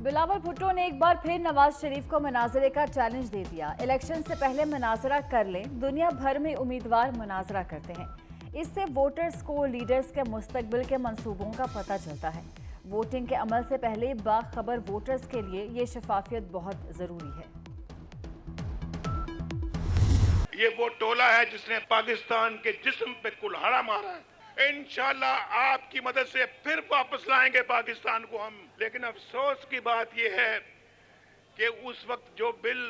बिलावल भुट्टो ने एक बार फिर नवाज शरीफ को मुनाजरे का चैलेंज दे दिया। इलेक्शन से पहले मुनाजरा कर लें, दुनिया भर में उम्मीदवार मुनाजरा करते हैं। इससे वोटर्स को लीडर्स के मुस्तकबिल के मंसूबों का पता चलता है। वोटिंग के अमल से पहले बाखबर वोटर्स के लिए ये शफाफियत बहुत जरूरी है। ये वो टोला है जिसने पाकिस्तान के जिस्म पे कुल्हाड़ा मारा है। इंशाल्लाह आपकी मदद से फिर वापस लाएंगे पाकिस्तान को हम। लेकिन अफसोस की बात यह है कि उस वक्त जो बिल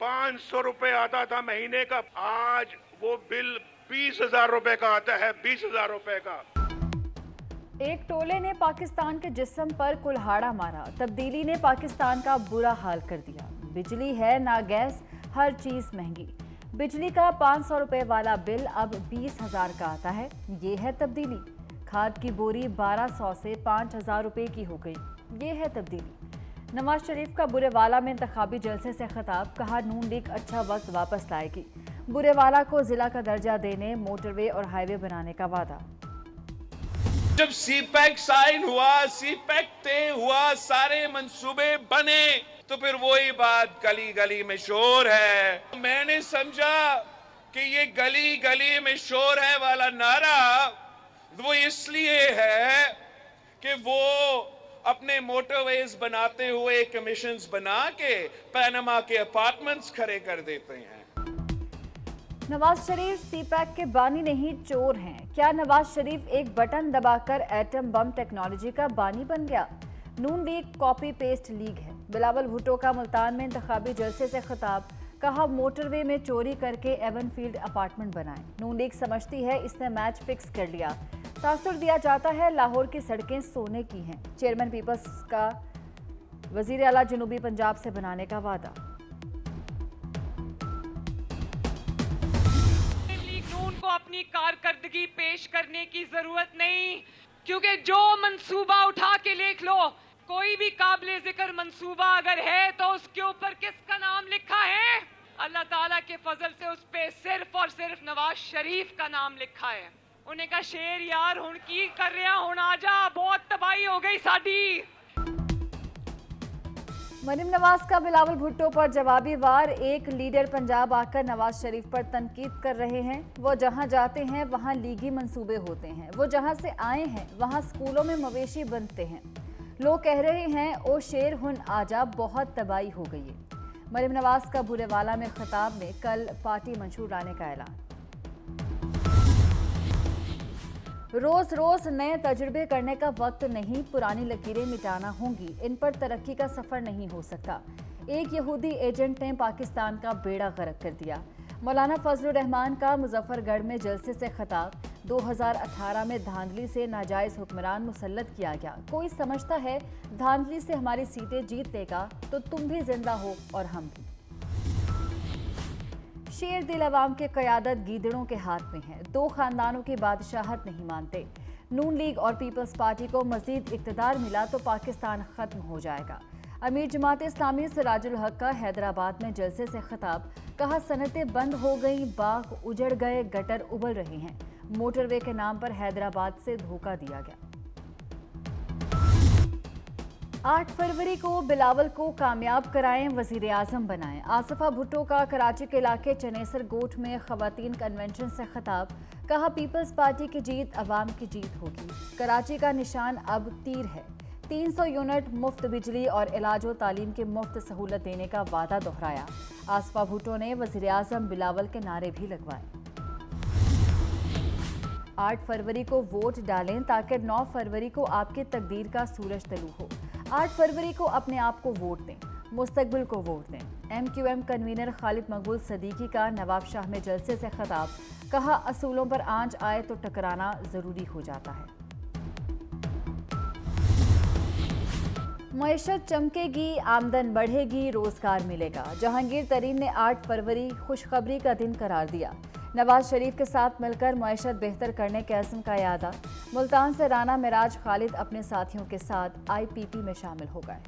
500 रुपए आता था महीने का, आज वो बिल 20,000 रुपए का आता है। 20,000 रुपए का। एक टोले ने पाकिस्तान के जिस्म पर कुल्हाड़ा मारा। तब्दीली ने पाकिस्तान का बुरा हाल कर दिया। बिजली है ना गैस, हर चीज महंगी। बिजली का 500 रुपए वाला बिल अब 20,000 का आता है। ये है तब्दीली। खाद की बोरी 1200 से 5,000 रुपए की हो गई। ये है तब्दीली। नवाज शरीफ का बुरेवाला में इंतखाबी जलसे से खिताब, कहा नून लीग अच्छा वक्त वापस लाएगी। बुरेवाला को जिला का दर्जा देने, मोटरवे और हाईवे बनाने का वादा। जब सीपैक साइन हुआ, सीपैक तय हुआ, सारे मंसूबे बने, तो फिर वही बात गली गली में शोर है। मैंने समझा कि ये गली गली में शोर है वाला नारा वो इसलिए है कि वो अपने मोटरवेज बनाते हुए कमीशंस बना के पनामा के अपार्टमेंट्स खड़े कर देते हैं। नवाज शरीफ सीपैक के बानी नहीं, चोर हैं। क्या नवाज शरीफ एक बटन दबाकर एटम बम टेक्नोलॉजी का बानी बन गया? नून लीग कॉपी पेस्ट लीग है। बिलावल भुट्टो का मुल्तान में इंतखाबी जलसे से खिताब, कहा मोटरवे में चोरी करके एवनफील्ड अपार्टमेंट बनाए। नून लीग समझती है इसने मैच फिक्स कर लिया। तासुर दिया जाता है लाहौर की सड़कें सोने की हैं। चेयरमैन पीपल्स का वजीर आला जनूबी पंजाब से बनाने का वादा। नून को अपनी कारकर्दगी पेश करने की जरूरत नहीं, क्योंकि जो मंसूबा उठा के लिख लो, कोई भी काबिले जिक्र मंसूबा अगर है तो उसके ऊपर किसका नाम लिखा है? अल्लाह ताला के फजल से उस पे सिर्फ और सिर्फ नवाज शरीफ का नाम लिखा है। उन्हें कहा शेर यार हुण की कर रहा, हुण आजा, बहुत तबाही हो गई साडी। मरीम नवाज का बिलावल भुट्टो पर जवाबी वार। एक लीडर पंजाब आकर नवाज शरीफ पर तनकीद कर रहे हैं। वो जहां जाते हैं वहां लीगी मंसूबे होते हैं। वो जहां से आए हैं वहां स्कूलों में मवेशी बनते हैं। लोग कह रहे हैं ओ शेर हुन आजा, बहुत तबाही हो गई है। मरीम नवाज का बुरेवाला में खिताब में कल पार्टी मंशूर लाने का ऐलान। रोज रोज नए तजुर्बे करने का वक्त नहीं, पुरानी लकीरें मिटाना होंगी। इन पर तरक्की का सफर नहीं हो सकता। एक यहूदी एजेंट ने पाकिस्तान का बेड़ा गर्क कर दिया। मौलाना फजलुर रहमान का मुजफ्फरगढ़ में जलसे से खिताब, 2018 में धांधली से नाजायज हुक्मरान मुसल्लत किया गया। कोई समझता है धांधली से हमारी सीटें जीत लेगा तो तुम भी जिंदा हो और हम भी। शेर दिल अवाम की क़यादत गीदड़ों के हाथ में है। दो खानदानों की बादशाहत नहीं मानते। नून लीग और पीपल्स पार्टी को मजीद इक़्तिदार मिला तो पाकिस्तान खत्म हो जाएगा। अमीर जमात इस्लामी सिराजुल हक का हैदराबाद में जलसे से खिताब, कहा सनतें बंद हो गई, बाग उजड़ गए, गटर उबल रहे हैं। मोटरवे के नाम पर हैदराबाद से धोखा दिया गया। 8 फरवरी को बिलावल को कामयाब कराएं, वजीर आजम बनाएं। आसिफा भुट्टो का कराची के इलाके चनेसर गोट में खवातीन कन्वेंशन से खिताब, कहा पीपल्स पार्टी की जीत अवाम की जीत होगी। कराची का निशान अब तीर है। 300 यूनिट मुफ्त बिजली और इलाज व तालीम की मुफ्त सहूलत देने का वादा दोहराया। आसिफा भुट्टो ने वजीर आजम बिलावल के नारे भी लगवाए। 8 फरवरी को वोट डालें ताकि 9 फरवरी को आपकी तकदीर का सूरज तलू हो। 8 फरवरी को अपने आप को वोट दें, मुस्तकबिल को वोट दें। MQM कन्वीनर खालिद मकबूल सदीकी का नवाब शाह में जलसे से खिताब, कहा असूलों पर आंच आए तो टकराना जरूरी हो जाता है। मईशत चमकेगी, आमदन बढ़ेगी, रोजगार मिलेगा। जहांगीर तरीन ने 8 फरवरी खुशखबरी का दिन करार दिया। नवाज शरीफ के साथ मिलकर मईशत बेहतर करने के अज़्म का यादा। मुल्तान से राना मिराज खालिद अपने साथियों के साथ IPP में शामिल हो गए।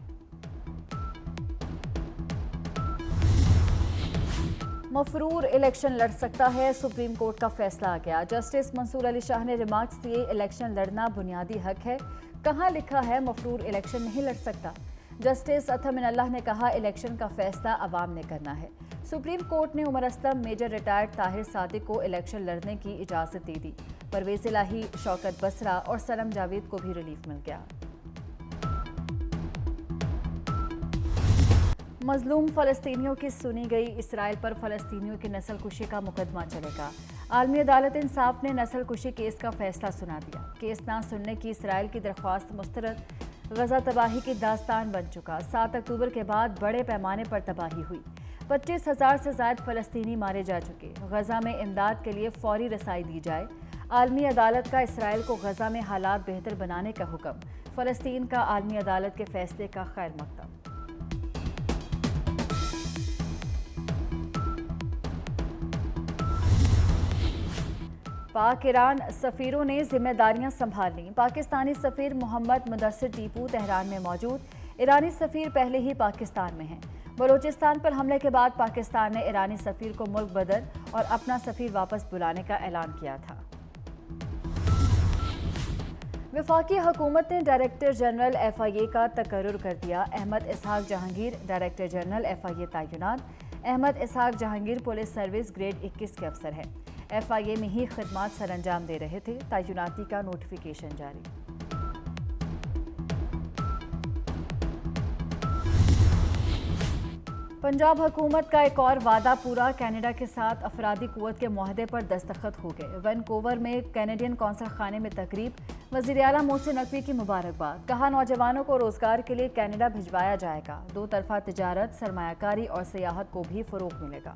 मफरूर इलेक्शन लड़ सकता है, सुप्रीम कोर्ट का फैसला आ गया। जस्टिस मंसूर अली शाह ने रिमार्क्स दिए, इलेक्शन लड़ना बुनियादी हक है। कहाँ लिखा है मफरूर इलेक्शन नहीं लड़ सकता? जस्टिस अथमिन अल्लाह ने कहा, इलेक्शन का फैसला अवाम ने करना है। सुप्रीम कोर्ट ने उमर असलम, मेजर रिटायर्ड ताहिर सादिक को इलेक्शन लड़ने की इजाजत दे दी। परवेज इलाही, शौकत बसरा और सनम जावेद को भी रिलीफ मिल गया। मजलूम फलस्तीनियों की सुनी गई, इसराइल पर फलस्तीनियों की नस्ल कुशी का मुकदमा चलेगा। आलमी अदालत इंसाफ ने नस्ल कुशी केस का फैसला सुना दिया। केस ना सुनने की इसराइल की दरख्वास्त मुस्तरद। गजा तबाही की दास्तान बन चुका। 7 अक्टूबर के बाद बड़े पैमाने पर तबाही हुई। 25,000 से ज्यादा फलस्तीनी मारे जा चुके। गजा में इमदाद के लिए फौरी रसाई दी जाए। आलमी अदालत का इसराइल को गजा में हालात बेहतर बनाने का हुक्म। फलस्तीन का आलमी अदालत के फैसले का खैर मकदम। पाक ईरान सफीरों ने जिम्मेदारियां संभाल लीं। पाकिस्तानी सफीर मोहम्मद मुदस्सिर टीपू तेहरान में मौजूद। ईरानी सफीर पहले ही पाकिस्तान में हैं। बलोचिस्तान पर हमले के बाद पाकिस्तान ने ईरानी सफीर को मुल्क बदर और अपना सफीर वापस बुलाने का ऐलान किया था। वफाकी हुकूमत ने डायरेक्टर जनरल FIA का तकर्रुर कर दिया। अहमद इसहाक जहांगीर डायरेक्टर जनरल FIA तैनात। अहमद इसहाक जहांगीर पुलिस सर्विस ग्रेड 21 के अफसर हैं। FIA में ही खिदमात सरअंजाम दे रहे थे। तैनाती का नोटिफिकेशन जारी। पंजाब हुकूमत का एक और वादा पूरा। कनाडा के साथ अफरादी कुव्वत के मुआहदे पर दस्तखत हो गए। वैनकूवर में कैनेडियन कौंसल खाने में तकरीब। वज़ीर आला मोहसिन नकवी की मुबारकबाद। कहा, नौजवानों को रोजगार के लिए कनाडा भिजवाया जाएगा। 2 तरफा तिजारत, सरमायाकारी और सियाहत को भी फरोग मिलेगा।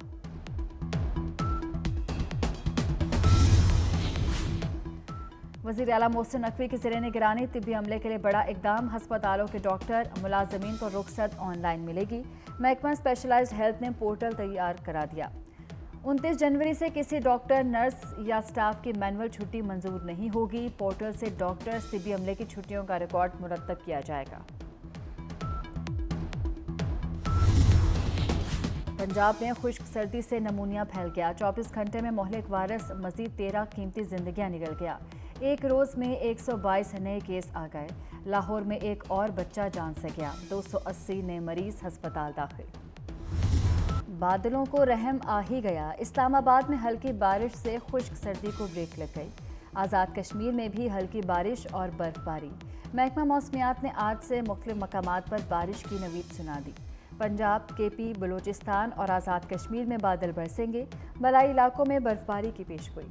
वज़ीर आला मोहसिन नकवी की ज़ेरे निगरानी तिब्बी अमले के लिए बड़ा इकदाम। हस्पतालों के डॉक्टर मुलाजमीन को रुखसत ऑनलाइन मिलेगी। महकमा स्पेशलाइज्ड हेल्थ ने पोर्टल तैयार करा दिया। 29 जनवरी से किसी डॉक्टर, नर्स या स्टाफ की मैनुअल छुट्टी मंजूर नहीं होगी। पोर्टल से डॉक्टर्स, तिब्बी अमले की छुट्टियों का रिकॉर्ड मुरतब किया जाएगा। पंजाब में खुश्क सर्दी से नमूनिया फैल गया। 24 घंटे में मोहलिक वायरस मजीद 13 कीमती जिंदगियां निकल गया। एक रोज में 122 नए केस आ गए। लाहौर में एक और बच्चा जान से गया। 280 नए मरीज अस्पताल दाखिल। बादलों को रहम आ ही गया। इस्लामाबाद में हल्की बारिश से खुश्क सर्दी को ब्रेक लग गई। आज़ाद कश्मीर में भी हल्की बारिश और बर्फबारी। महकमा मौसमियात ने आज से मुख्तलिफ मकामात पर बारिश की नवीद सुना दी। पंजाब, KP, बलूचिस्तान और आज़ाद कश्मीर में बादल बरसेंगे। बलाई इलाकों में बर्फबारी की पेशगोई।